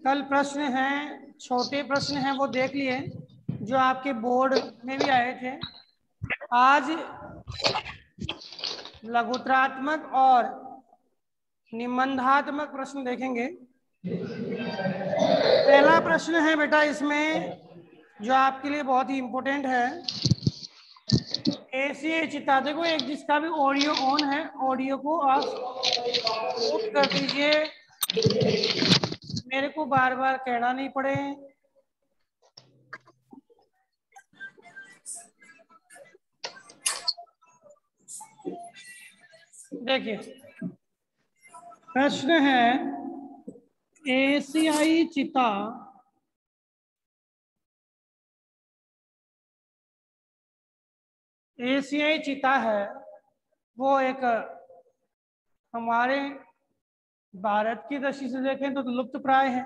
कल प्रश्न हैं, छोटे प्रश्न हैं, वो देख लिए जो आपके बोर्ड में भी आए थे। आज लघुत्रात्मक और निबंधात्मक प्रश्न देखेंगे। पहला प्रश्न है बेटा इसमें जो आपके लिए बहुत ही इंपॉर्टेंट है, एसीए चिता। देखो, एक जिसका भी ऑडियो ऑन है, ऑडियो को आप म्यूट कर दीजिए, मेरे को बार बार कहना नहीं पड़े। देखिए, प्रश्न है एशियाई चिता एशियाई चिता है वो एक हमारे भारत की दृष्टि से देखें तो लुप्त प्राय है।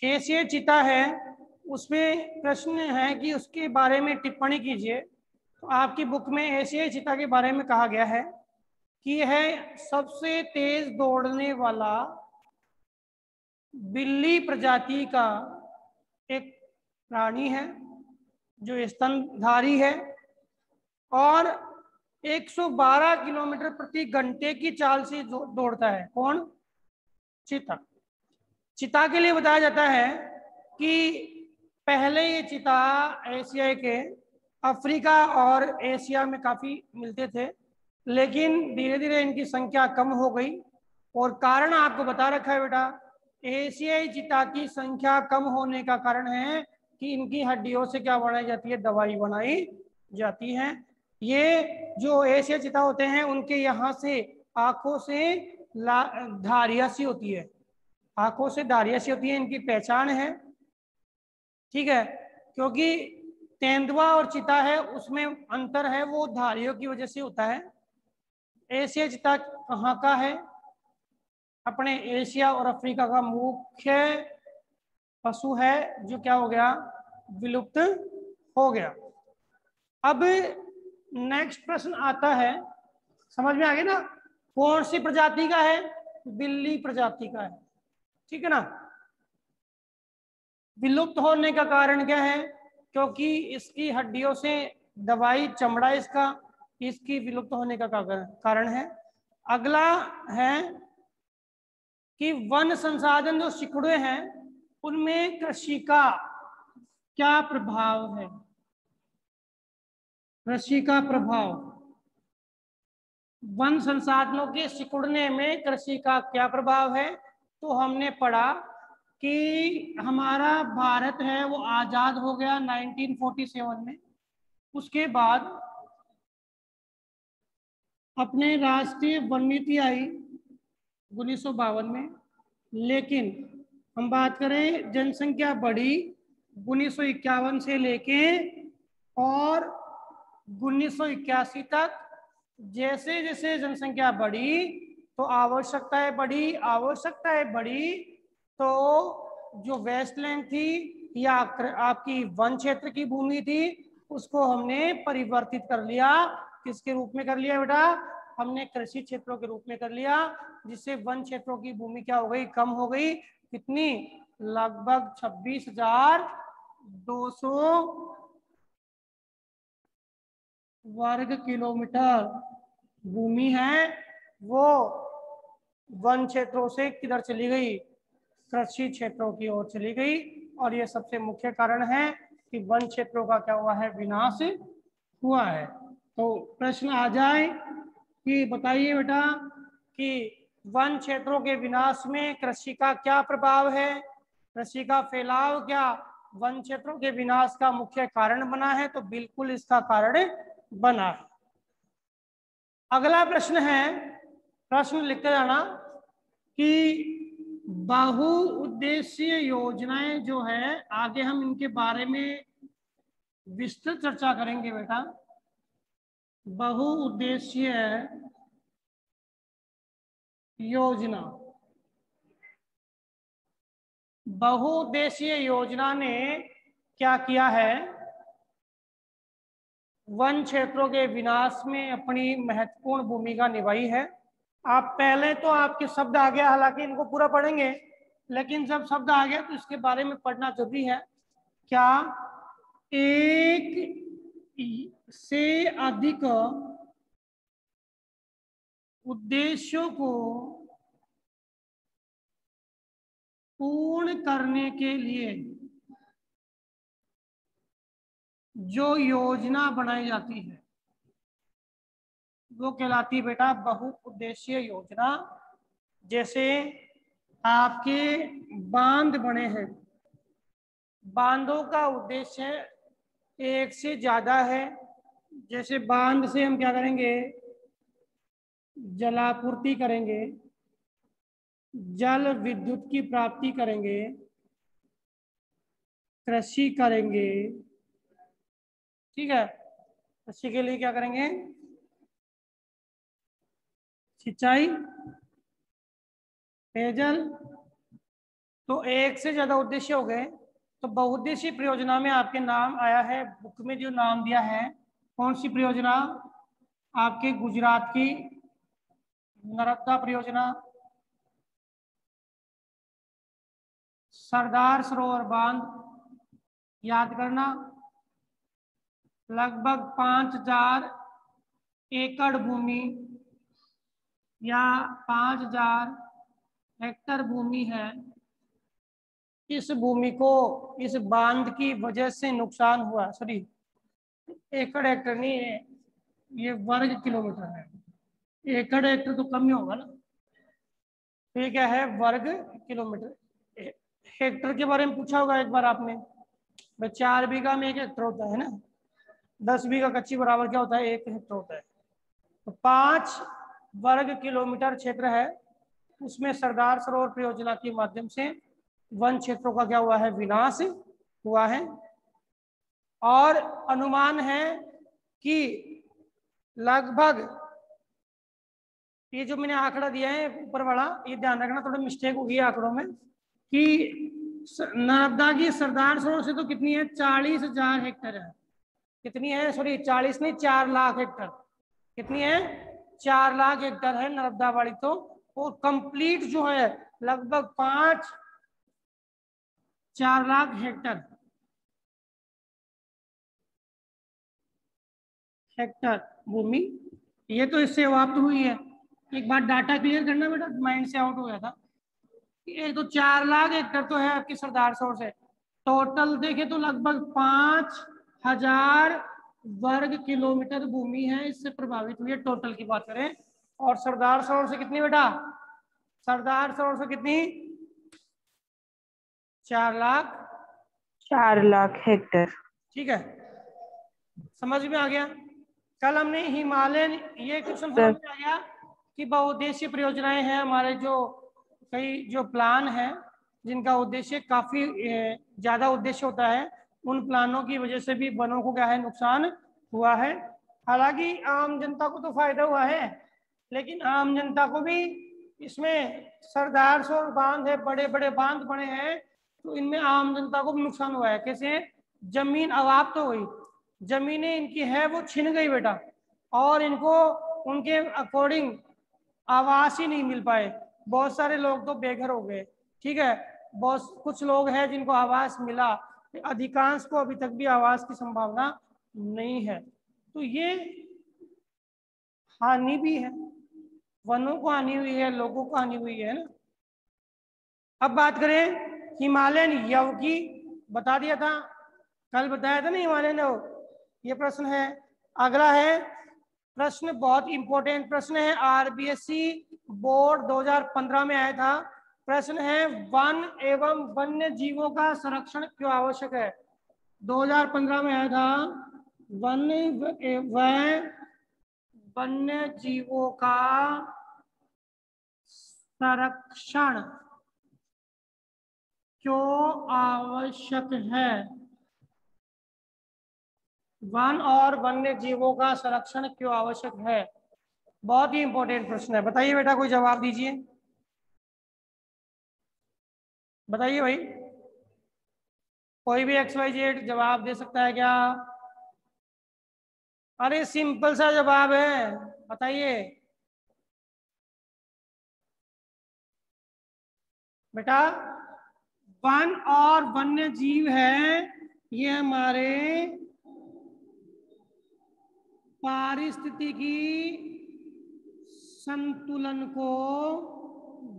एशियाई चिता है, उसमें प्रश्न है कि उसके बारे में टिप्पणी कीजिए। तो आपकी बुक में एशियाई चिता के बारे में कहा गया है कि यह सबसे तेज दौड़ने वाला बिल्ली प्रजाति का एक प्राणी है जो स्तनधारी है और 112 किलोमीटर प्रति घंटे की चाल से दौड़ता है। कौन? चीता। चिता के लिए बताया जाता है कि पहले ये चिता एशिया के अफ्रीका और एशिया में काफी मिलते थे, लेकिन धीरे धीरे इनकी संख्या कम हो गई। और कारण आपको बता रखा है बेटा, एशियाई चिता की संख्या कम होने का कारण है कि इनकी हड्डियों से क्या बनाई जाती है? दवाई बनाई जाती है। ये जो एशियाई चिता होते हैं उनके यहाँ से आंखों से धारियां सी होती है, आंखों से धारियां सी होती है, इनकी पहचान है। ठीक है, क्योंकि तेंदुआ और चिता है उसमें अंतर है, वो धारियों की वजह से होता है। एशिया चिता कहाँ का है? अपने एशिया और अफ्रीका का मुख्य पशु है जो क्या हो गया? विलुप्त हो गया। अब नेक्स्ट प्रश्न आता है, समझ में आ गया ना? कौन सी प्रजाति का है? बिल्ली प्रजाति का है। ठीक है ना? विलुप्त होने का कारण क्या है? क्योंकि इसकी हड्डियों से दवाई, चमड़ा इसकी विलुप्त होने का कारण है। अगला है कि वन संसाधन जो सिकुड़े हैं उनमें कृषि का क्या प्रभाव है? कृषि का प्रभाव, वन संसाधनों के सिकुड़ने में कृषि का क्या प्रभाव है? तो हमने पढ़ा कि हमारा भारत है वो आजाद हो गया 1947 में। उसके बाद अपने राष्ट्रीय वन नीति आई 1952 में, लेकिन हम बात करें जनसंख्या बढ़ी 1951 से लेके और 1981 तक। जैसे जैसे जनसंख्या बढ़ी तो आवश्यकताएं बढ़ी, तो जो वेस्टलैंड थी या आपकी वन क्षेत्र की भूमि थी उसको हमने परिवर्तित कर लिया। किसके रूप में कर लिया बेटा? हमने कृषि क्षेत्रों के रूप में कर लिया, जिससे वन क्षेत्रों की भूमि क्या हो गई? कम हो गई। कितनी? लगभग 26,200 वर्ग किलोमीटर भूमि है वो वन क्षेत्रों से किधर चली गई? कृषि क्षेत्रों की ओर चली गई। और ये सबसे मुख्य कारण है कि वन क्षेत्रों का क्या हुआ है? विनाश हुआ है। तो प्रश्न आ जाए कि बताइए बेटा कि वन क्षेत्रों के विनाश में कृषि का क्या प्रभाव है? कृषि का फैलाव क्या वन क्षेत्रों के विनाश का मुख्य कारण बना है? तो बिल्कुल इसका कारण बना है। अगला प्रश्न है, प्रश्न लिखते जाना कि बहुउद्देशीय योजनाएं जो है, आगे हम इनके बारे में विस्तृत चर्चा करेंगे बेटा। बहुउद्देशीय योजना, बहुउद्देशीय योजना ने क्या किया है? वन क्षेत्रों के विनाश में अपनी महत्वपूर्ण भूमिका निभाई है। आप पहले तो आपके शब्द आ गया, हालांकि इनको पूरा पढ़ेंगे लेकिन जब शब्द आ गया तो इसके बारे में पढ़ना जरूरी है। क्या एक से अधिक उद्देश्यों को पूर्ण करने के लिए जो योजना बनाई जाती है वो कहलाती है बेटा बहुउद्देशीय योजना। जैसे आपके बांध बने हैं, बांधों का उद्देश्य एक से ज्यादा है। जैसे बांध से हम क्या करेंगे, जलापूर्ति करेंगे, जल विद्युत की प्राप्ति करेंगे, कृषि करेंगे, ठीक है। कृषि के लिए क्या करेंगे, सिंचाई, पेयजल। तो एक से ज्यादा उद्देश्य हो गए। तो बहुउद्देशीय परियोजना में आपके नाम आया है, बुक में जो नाम दिया है, कौन सी परियोजना, आपके गुजरात की नर्मदा परियोजना, सरदार सरोवर बांध, याद करना, लगभग 5000 एकड़ भूमि या 5000 हेक्टर भूमि है। इस भूमि को इस बांध की वजह से नुकसान हुआ। सॉरी, एकड़ हेक्टर नहीं है, ये वर्ग किलोमीटर है। एकड़ हेक्टर तो कम ही होगा ना, तो ये क्या है, वर्ग किलोमीटर। हेक्टर के बारे में पूछा होगा एक बार आपने, भाई 4 बीघा में 1 हेक्टर होता है ना, 10 बीघा कच्ची बराबर क्या होता है, 1 हेक्टर होता है। तो 5 वर्ग किलोमीटर क्षेत्र है, उसमें सरदार सरोवर परियोजना के माध्यम से वन क्षेत्रों का क्या हुआ है, विनाश हुआ है। और अनुमान है कि लगभग, ये जो मैंने आंकड़ा दिया है ऊपर वाला, ये ध्यान रखना, थोड़ी मिस्टेक होगी आंकड़ों में, कि नर्मदा की सरदार सरोवर से तो कितनी है, 40,000 हेक्टर है। कितनी है, सॉरी 40 नहीं, 4 लाख हेक्टर। कितनी है, 4 लाख हेक्टर है नर्मदा वाली तो। और कंप्लीट जो है लगभग 4 लाख हेक्टर भूमि, ये तो इससे समाप्त हुई है। एक बार डाटा क्लियर करना बेटा, माइंड से आउट हो गया था। एक तो 4 लाख हेक्टर तो है आपकी सरदार सरोवर से, टोटल देखे तो लगभग 5000 वर्ग किलोमीटर भूमि है इससे प्रभावित हुई है, टोटल की बात करें। और सरदार सरोवर से कितनी बेटा, सरदार सरोवर से कितनी, 4 लाख हेक्टर। ठीक है, समझ में आ गया। कल हमने हिमालयन, ये क्वेश्चन समझ में आ गया कि बहुउद्देशीय परियोजनाएं हैं हमारे, जो कई जो प्लान है जिनका उद्देश्य काफी ज्यादा उद्देश्य होता है, उन प्लानों की वजह से भी वनों को क्या है, नुकसान हुआ है। हालांकि आम जनता को तो फायदा हुआ है, लेकिन आम जनता को भी इसमें, सरदार सरोवर बांध है, बड़े बड़े बांध बने हैं, तो इनमें आम जनता को भी नुकसान हुआ है। कैसे, जमीन अवाप्त हो गई, जमीनें इनकी है वो छिन गई बेटा, और इनको उनके अकॉर्डिंग आवास ही नहीं मिल पाए। बहुत सारे लोग तो बेघर हो गए, ठीक है। बहुत कुछ लोग हैं जिनको आवास मिला, अधिकांश को अभी तक भी आवास की संभावना नहीं है। तो ये हानि भी है, वनों को हानि हुई है, लोगों को हानि हुई है ना। अब बात करें हिमालयन यव की, बता दिया था, कल बताया था ना हिमालयन यव, ये प्रश्न है। अगला है प्रश्न, बहुत इंपॉर्टेंट प्रश्न है, आरबीएससी बोर्ड 2015 में आया था। प्रश्न है, वन एवं वन्य जीवों का संरक्षण क्यों आवश्यक है। 2015 में आया था, वन व वन्य जीवों का संरक्षण क्यों आवश्यक है। वन और वन्य जीवों का संरक्षण क्यों आवश्यक है, बहुत ही इंपॉर्टेंट प्रश्न है। बताइए बेटा, कोई जवाब दीजिए, बताइए भाई, कोई भी XYZ जवाब दे सकता है क्या। अरे सिंपल सा जवाब है, बताइए। बेटा वन और वन्य जीव है, ये हमारे पारिस्थितिकी संतुलन को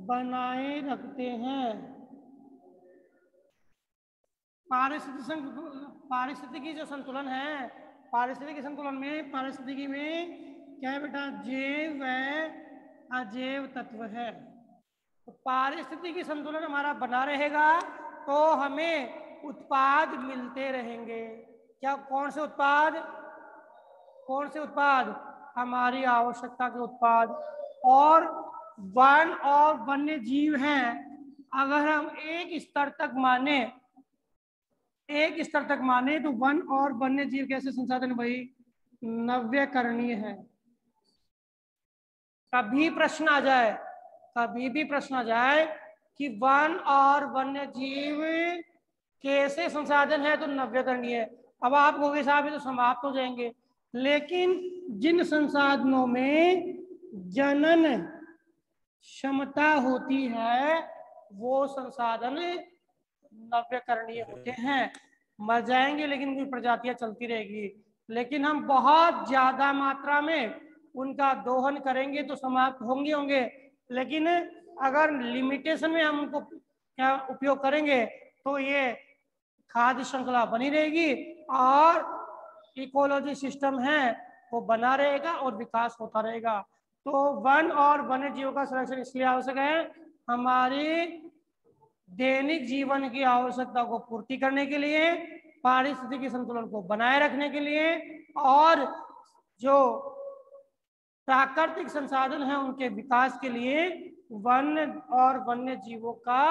बनाए रखते हैं। पारिस्थितिकी जो संतुलन है, पारिस्थितिकी संतुलन में, पारिस्थितिकी में क्या है बेटा, जैव व अजैव तत्व है। तो पारिस्थितिकी संतुलन हमारा बना रहेगा तो हमें उत्पाद मिलते रहेंगे। क्या, कौन से उत्पाद, कौन से उत्पाद, हमारी आवश्यकता के उत्पाद। और वन और वन्य जीव हैं, अगर हम एक स्तर तक माने, एक स्तर तक माने तो वन और वन्य जीव कैसे संसाधन भाई, नव्यकरणीय है। कभी प्रश्न आ जाए, कभी भी प्रश्न आ जाए कि वन और वन्य जीव कैसे संसाधन है, तो नव्यकरणीय है। अब आप कहोगे साहब ये तो समाप्त हो जाएंगे, लेकिन जिन संसाधनों में जनन क्षमता होती है वो संसाधन नव्यकरणीय होते हैं। मर जाएंगे लेकिन उनकी प्रजातियां चलती रहेगी, लेकिन हम बहुत ज्यादा मात्रा में उनका दोहन करेंगे तो समाप्त होंगे होंगे, लेकिन अगर लिमिटेशन में हम उनको क्या उपयोग करेंगे तो ये खाद्य श्रृंखला बनी रहेगी और इकोलॉजी सिस्टम है वो बना रहेगा और विकास होता रहेगा। तो वन और वन्य जीवों का संरक्षण इसलिए आवश्यक है, हमारी दैनिक जीवन की आवश्यकता को पूर्ति करने के लिए, पारिस्थितिकी संतुलन को बनाए रखने के लिए, और जो प्राकृतिक संसाधन है उनके विकास के लिए वन और वन्य जीवों का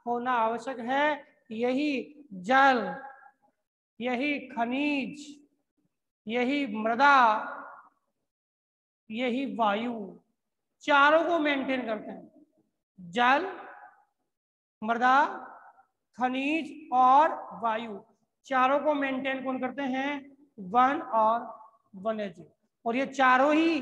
होना आवश्यक है। यही जल, यही खनिज, यही मृदा, यही वायु, चारों को मेंटेन करते हैं। जल, मृदा, खनिज और वायु, चारों को मेंटेन कौन करते हैं, वन और वन्य जीव। और ये चारों ही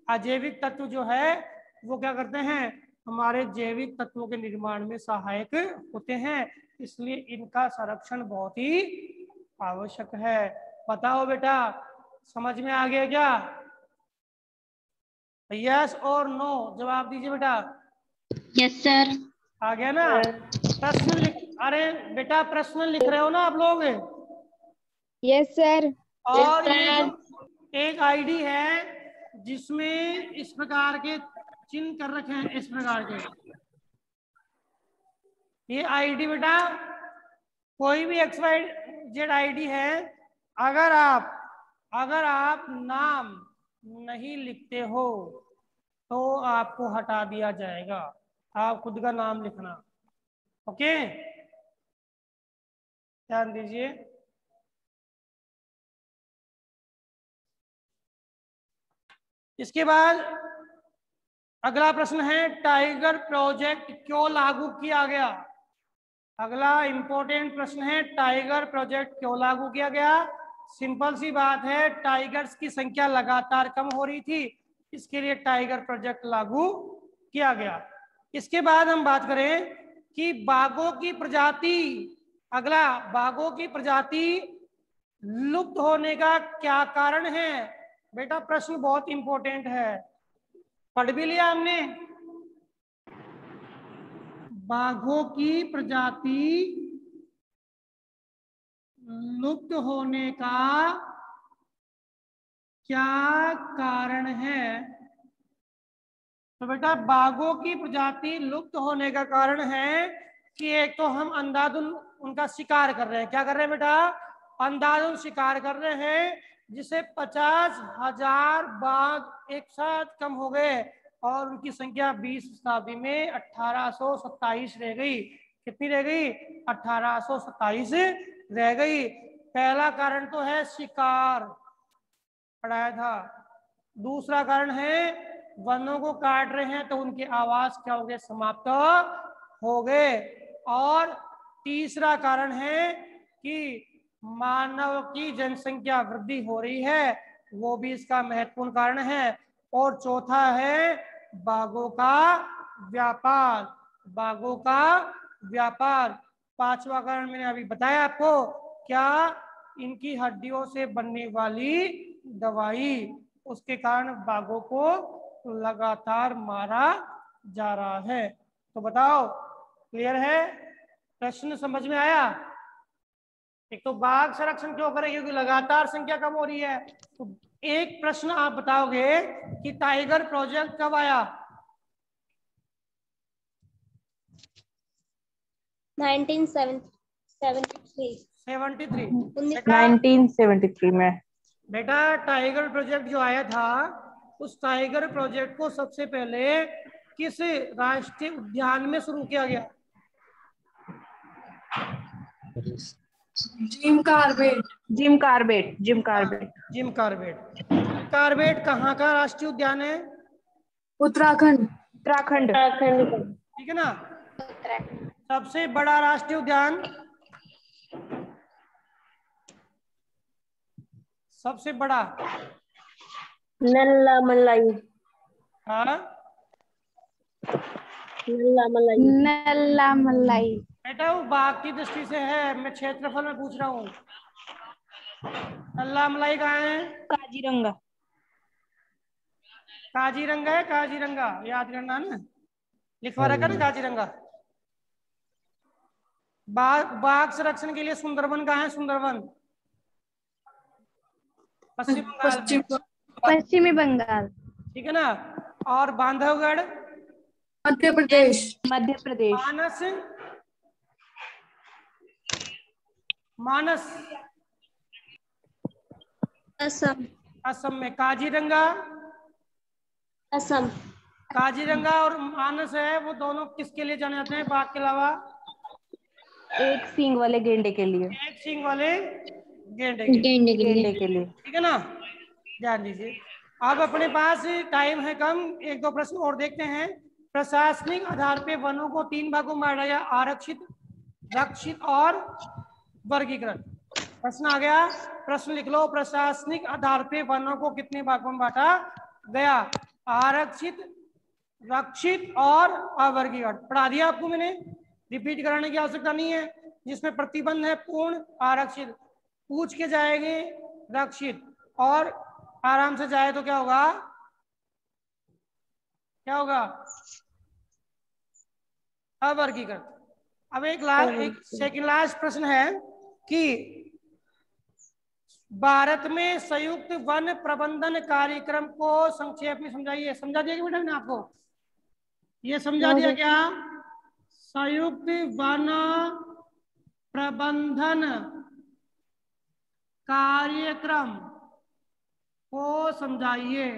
अजैविक तत्व जो है वो क्या करते हैं, हमारे जैविक तत्वों के निर्माण में सहायक होते हैं, इसलिए इनका संरक्षण बहुत ही आवश्यक है। बताओ बेटा, समझ में आ गया क्या? यस और नो जवाब दीजिए बेटा। Yes sir. आ गया ना? प्रश्न लिख, अरे बेटा प्रश्न लिख रहे हो ना आप लोग? Yes sir. और ये जो एक आईडी है जिसमें इस प्रकार के चिन्ह कर रखे हैं, इस प्रकार के, ये आईडी बेटा कोई भी XYZ आईडी है, अगर आप नाम नहीं लिखते हो तो आपको हटा दिया जाएगा। आप खुद का नाम लिखना, ओके? ध्यान दीजिए। इसके बाद अगला प्रश्न है, टाइगर प्रोजेक्ट क्यों लागू किया गया? अगला इंपॉर्टेंट प्रश्न है, टाइगर प्रोजेक्ट क्यों लागू किया गया? सिंपल सी बात है, टाइगर्स की संख्या लगातार कम हो रही थी, इसके लिए टाइगर प्रोजेक्ट लागू किया गया। इसके बाद हम बात करें कि बाघों की प्रजाति, अगला, बाघों की प्रजाति लुप्त होने का क्या कारण है? बेटा प्रश्न बहुत इंपॉर्टेंट है, पढ़ भी लिया हमने। बाघों की प्रजाति लुप्त होने का क्या कारण है? तो बेटा बाघों की प्रजाति लुप्त होने का कारण है कि एक तो हम अंधाधुंध उनका शिकार कर रहे हैं। क्या कर रहे हैं बेटा? अंधाधुंध शिकार कर रहे हैं, जिसे 50,000 बाघ एक साथ कम हो गए और उनकी संख्या 20 शताब्दी में 1827 रह गई। कितनी रह गई? 1827 रह गई। पहला कारण तो है शिकार, पढ़ाया था। दूसरा कारण है वनों को काट रहे हैं तो उनके आवास क्या हो गए? समाप्त हो गए। और तीसरा कारण है कि मानव की जनसंख्या वृद्धि हो रही है, वो भी इसका महत्वपूर्ण कारण है। और चौथा है बाघों का व्यापार। बाघों का व्यापार। पांचवा कारण मैंने अभी बताया आपको, क्या, इनकी हड्डियों से बनने वाली दवाई, उसके कारण बाघों को लगातार मारा जा रहा है। तो बताओ, क्लियर है? प्रश्न समझ में आया? एक तो बाघ संरक्षण क्यों करें, क्योंकि लगातार संख्या कम हो रही है। तो एक प्रश्न आप बताओगे कि टाइगर प्रोजेक्ट कब आया? 1973 1973 में। बेटा टाइगर प्रोजेक्ट जो आया था, उस टाइगर प्रोजेक्ट को सबसे पहले किस राष्ट्रीय उद्यान में शुरू किया गया? Jim Corbett. Jim Corbett. Jim Corbett. Jim Corbett. Corbett कहाँ का राष्ट्रीय उद्यान है? उत्तराखंड। उत्तराखंड। ठीक है ना। सबसे बड़ा राष्ट्रीय उद्यान? सबसे बड़ा नल्ला मलाई। हाँ, नल्ला मलाई। बेटा वो बाघ की दृष्टि से है, मैं क्षेत्रफल में पूछ रहा हूँ। नल्ला मलाई कहाँ है? काजीरंगा। काजीरंगा है, काजीरंगा याद करना ना, लिखवा रखा ना काजीरंगा। बाघ संरक्षण के लिए सुंदरवन कहाँ है? सुंदरवन पश्चिम बंगाल में। पश्चिमी बंगाल। ठीक है ना। और बांधवगढ़? मध्य प्रदेश। मध्य प्रदेश। मानस? मानस असम। असम में। काजीरंगा? असम। काजीरंगा और मानस है, वो दोनों किसके लिए जाने जाते हैं बाघ के अलावा? एक सींग वाले गेंडे के लिए। एक सींग वाले गेंडे के लिए। गेंडे के लिए। ठीक है ना, ध्यान दीजिए। अब अपने पास टाइम है कम, एक दो प्रश्न और देखते हैं। प्रशासनिक आधार पे वनों को 3 भागों में बांटा गया, आरक्षित, रक्षित और वर्गीकृत। प्रश्न आ गया, प्रश्न लिख लो। प्रशासनिक आधार पे वनों को कितने भागों में बांटा गया? आरक्षित, रक्षित और अवर्गीकृत। पढ़ा दिया आपको मैंने, रिपीट कराने की आवश्यकता नहीं है। जिसमें प्रतिबंध है पूर्ण आरक्षित, पूछ के जाएंगे रक्षित, और आराम से जाए तो क्या होगा? क्या होगा? अवर्गीकृत। अब एक सेकंड लास्ट प्रश्न है कि भारत में संयुक्त वन प्रबंधन कार्यक्रम को संक्षेप में समझाइए। समझा दिया क्या बेटा मैंने आपको? ये समझा दिया क्या? संयुक्त वन प्रबंधन कार्यक्रम को समझाइए।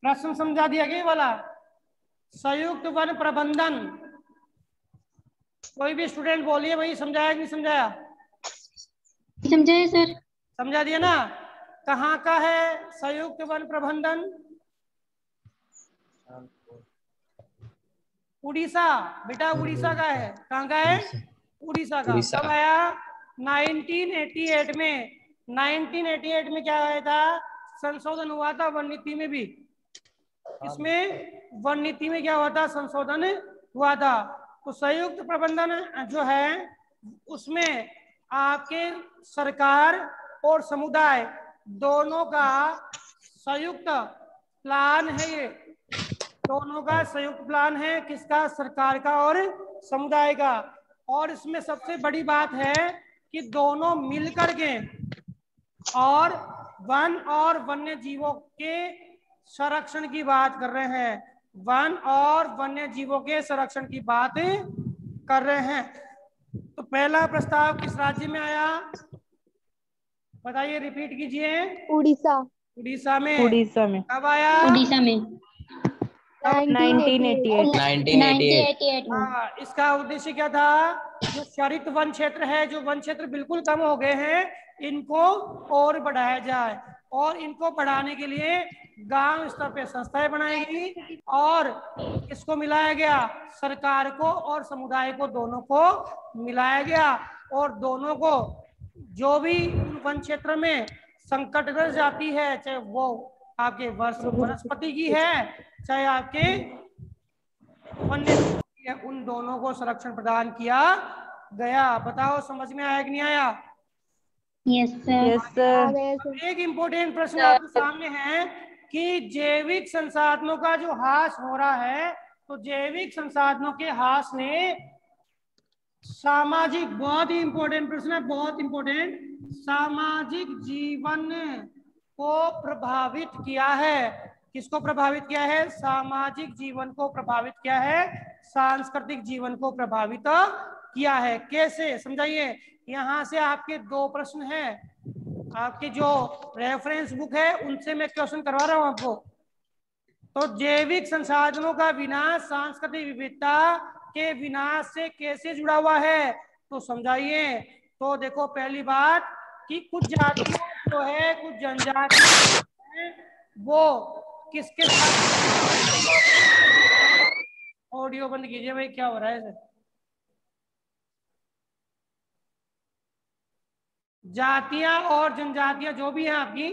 प्रश्न समझा दिया गया वाला, संयुक्त वन प्रबंधन। कोई भी स्टूडेंट बोलिए भाई, समझाया कि नहीं समझाया? समझाए सर। समझा दिया ना। कहाँ का है संयुक्त वन प्रबंधन? उड़ीसा। बेटा उड़ीसा का है। कहाँ का है? उड़ीसा का। कब आया? 1988 में। 1988 में क्या आया था? संशोधन हुआ था वन नीति में भी। इसमें वन नीति में क्या हुआ था? संशोधन हुआ था। तो संयुक्त प्रबंधन जो है उसमें आपके सरकार और समुदाय दोनों का संयुक्त प्लान है। ये दोनों का संयुक्त प्लान है, किसका? सरकार का और समुदाय का। और इसमें सबसे बड़ी बात है कि दोनों मिलकर के और वन और वन्य जीवों के संरक्षण की बात कर रहे हैं। वन और वन्य जीवों के संरक्षण की बात कर रहे हैं। तो पहला प्रस्ताव किस राज्य में आया? बताइए, रिपीट कीजिए। उड़ीसा। उड़ीसा में। उड़ीसा में। कब आया? उड़ीसा में 1988 में। हाँ, इसका उद्देश्य क्या था? जो शहरित वन क्षेत्र है, जो वन क्षेत्र बिल्कुल कम हो गए हैं, इनको और बढ़ाया जाए। और इनको बढ़ाने के लिए गांव स्तर पे संस्थाएं बनाई गई और इसको मिलाया गया, सरकार को और समुदाय को, दोनों को मिलाया गया। और दोनों को जो भी वन क्षेत्र में संकटग्रस्त जाती है, चाहे वो आपके वनस्पति की है, चाहे आपके वन्य उन दोनों को संरक्षण प्रदान किया गया। बताओ समझ में आया कि नहीं आया? Yes sir. Yes sir. एक इम्पोर्टेंट प्रश्न आपके सामने है कि जैविक संसाधनों का जो ह्रास हो रहा है, तो जैविक संसाधनों के ह्रास ने सामाजिक, बहुत ही इंपॉर्टेंट प्रश्न है, बहुत इंपॉर्टेंट, सामाजिक जीवन को प्रभावित किया है। किसको प्रभावित किया है? सामाजिक जीवन को प्रभावित किया है, सांस्कृतिक जीवन को प्रभावित किया है। कैसे, समझाइए। यहां से आपके दो प्रश्न हैं, आपके जो रेफरेंस बुक है उनसे मैं क्वेश्चन करवा रहा हूं आपको। तो जैविक संसाधनों का विनाश सांस्कृतिक विविधता के विनाश से कैसे जुड़ा हुआ है, तो समझाइए। तो देखो, पहली बात कि कुछ जातियां जो है, कुछ जनजातियां वो किसके साथ, ऑडियो बंद कीजिए भाई, क्या हो रहा है इसे? जातियां और जनजातियां जो भी हैं आपकी,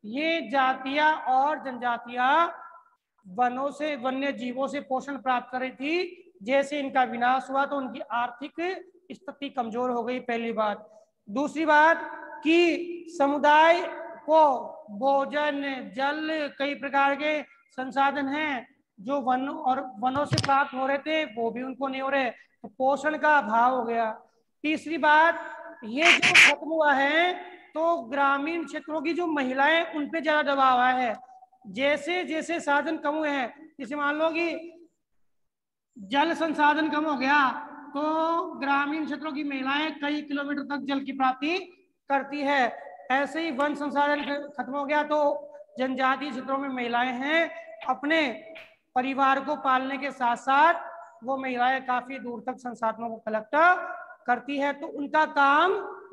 ये जातियां और जनजातियां वनों से, वन्य जीवों से पोषण प्राप्त कर रही थी। जैसे इनका विनाश हुआ तो उनकी आर्थिक स्थिति कमजोर हो गई, पहली बात। दूसरी बात कि समुदाय को भोजन, जल, कई प्रकार के संसाधन हैं जो वनों से प्राप्त हो रहे थे, वो भी उनको नहीं हो रहे, तो पोषण का अभाव हो गया। तीसरी बात, ये जो खत्म हुआ है तो ग्रामीण क्षेत्रों की जो महिलाएं, उन पे ज्यादा दबाव आया है। जैसे जैसे साधन कम हुए हैं, जैसे मान लो कि जल संसाधन कम हो गया तो ग्रामीण क्षेत्रों की महिलाएं कई किलोमीटर तक जल की प्राप्ति करती है। ऐसे ही वन संसाधन खत्म हो गया तो जनजातीय क्षेत्रों में महिलाएं हैं, अपने परिवार को पालने के साथ साथ वो महिलाएं काफी दूर तक संसाधनों को कलेक्ट करती है, तो उनका काम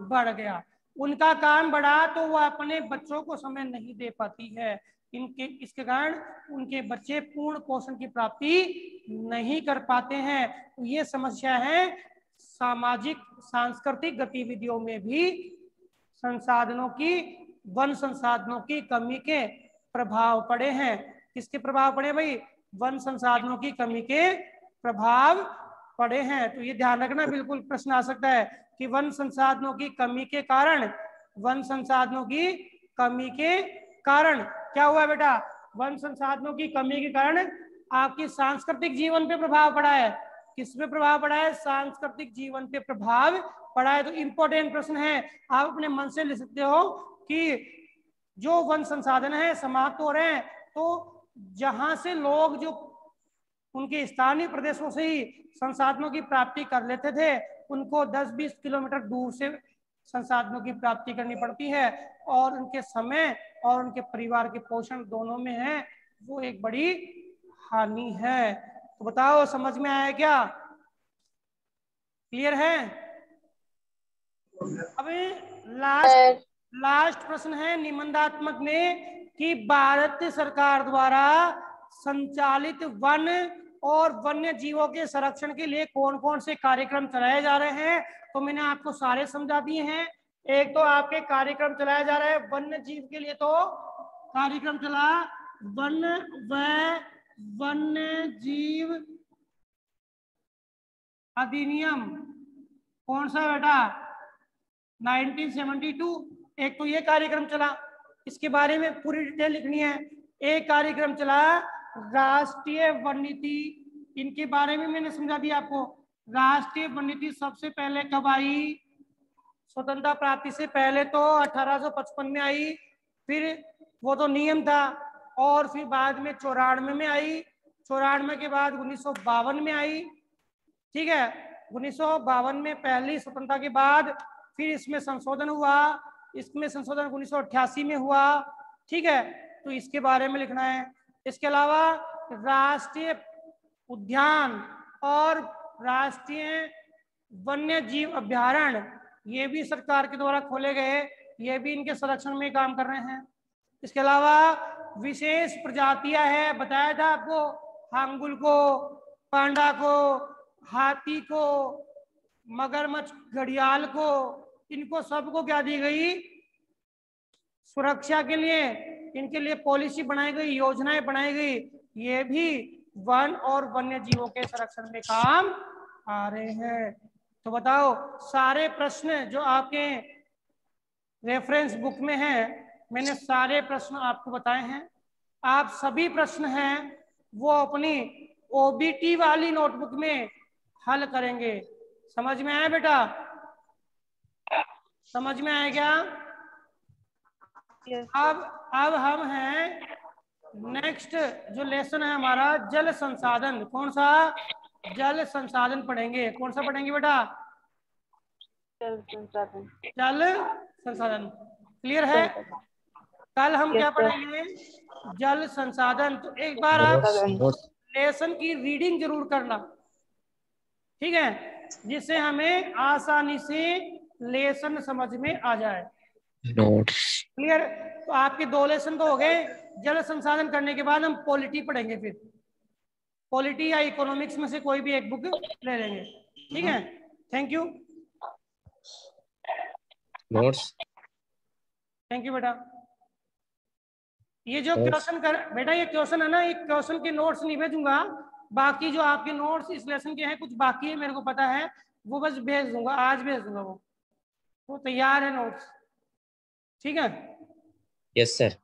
बढ़ गया। उनका काम बढ़ा तो वो अपने बच्चों को समय नहीं दे पाती है। इसके कारण उनके बच्चे पूर्ण पोषण की प्राप्ति नहीं कर पाते हैं। तो ये समस्या है। सामाजिक सांस्कृतिक गतिविधियों में भी संसाधनों की, वन संसाधनों की कमी के प्रभाव पड़े हैं। किसके प्रभाव पड़े भाई? वन संसाधनों की कमी के प्रभाव पड़े हैं। तो ये ध्यान रखना, बिल्कुल प्रश्न आ सकता है कि वन संसाधनों की कमी के कारण, वन संसाधनों की कमी के कारण क्या हुआ बेटा? वन संसाधनों की कमी के कारण आपकी सांस्कृतिक जीवन पे प्रभाव पड़ा है। किस पे प्रभाव पड़ा है? सांस्कृतिक जीवन पे प्रभाव पड़ा है। तो इंपॉर्टेंट प्रश्न है, आप अपने मन से लिख सकते हो कि जो वन संसाधन है समाप्त हो रहे हैं, तो जहां से लोग जो उनके स्थानीय प्रदेशों से ही संसाधनों की प्राप्ति कर लेते थे, उनको 10-20 किलोमीटर दूर से संसाधनों की प्राप्ति करनी पड़ती है, और उनके समय और उनके परिवार के पोषण दोनों में है वो एक बड़ी हानि है। तो बताओ समझ में आया क्या? क्लियर है? अभी लास्ट प्रश्न है निबंधात्मक में कि भारत सरकार द्वारा संचालित वन और वन्य जीवों के संरक्षण के लिए कौन कौन से कार्यक्रम चलाए जा रहे हैं। तो मैंने आपको सारे समझा दिए हैं। एक तो आपके कार्यक्रम चलाया जा रहा है वन्य जीव के लिए, तो कार्यक्रम चला वन्य जीव अधिनियम, कौन सा बेटा? 1972। एक तो ये कार्यक्रम चला, इसके बारे में पूरी डिटेल लिखनी है। एक कार्यक्रम चला राष्ट्रीय वन नीति, इनके बारे में मैंने समझा दिया आपको। राष्ट्रीय वन नीति सबसे पहले कब आई? स्वतंत्रता प्राप्ति से पहले तो 1855 में आई, फिर वो तो नियम था, और फिर बाद में 94 में आई, 94 के बाद 1952 में आई। ठीक है, 1952 में पहली स्वतंत्रता के बाद फिर इसमें संशोधन हुआ, इसमें संशोधन 1988 में हुआ। ठीक है, तो इसके बारे में लिखना है। इसके अलावा राष्ट्रीय उद्यान और राष्ट्रीय वन्य जीव अभ्यारण्य, ये भी सरकार के द्वारा खोले गए, ये भी इनके संरक्षण में काम कर रहे हैं। इसके अलावा विशेष प्रजातियां हैं, बताया था आपको, हांगुल को, पांडा को, हाथी को, मगरमच्छ, घड़ियाल को, इनको सबको क्या दी गई? सुरक्षा के लिए इनके लिए पॉलिसी बनाई गई, योजनाएं बनाई गई। ये भी वन और वन्य जीवों के संरक्षण में काम आ रहे हैं। तो बताओ, सारे प्रश्न जो आपके रेफरेंस बुक में है, मैंने सारे प्रश्न आपको बताए हैं। आप सभी प्रश्न हैं वो अपनी ओबीटी वाली नोटबुक में हल करेंगे। समझ में आया बेटा? समझ में आया क्या? अब हम हैं नेक्स्ट जो लेसन है हमारा, जल संसाधन। कौन सा? जल संसाधन पढ़ेंगे। कौन सा पढ़ेंगे बेटा? जल संसाधन। जल संसाधन। क्लियर है? कल हम क्या पढ़ेंगे? जल संसाधन। तो एक बार आप लेसन की रीडिंग जरूर करना, ठीक है, जिससे हमें आसानी से लेसन समझ में आ जाए। क्लियर? तो आपके 2 लेसन तो हो गए। जल संसाधन करने के बाद हम पॉलिटी पढ़ेंगे, फिर पॉलिटी या इकोनॉमिक्स में से कोई भी एक बुक ले लेंगे। ठीक है, thank you. Notes. Thank you बेटा। ये जो क्वेश्चन कर बेटा, ये क्वेश्चन है ना, ये क्वेश्चन के नोट्स नहीं भेजूंगा। बाकी जो आपके नोट्स इस लेसन के हैं, कुछ बाकी है मेरे को पता है, वो बस भेज दूंगा, आज भेज दूंगा। वो तैयार है नोट्स। ठीक है? Yes sir.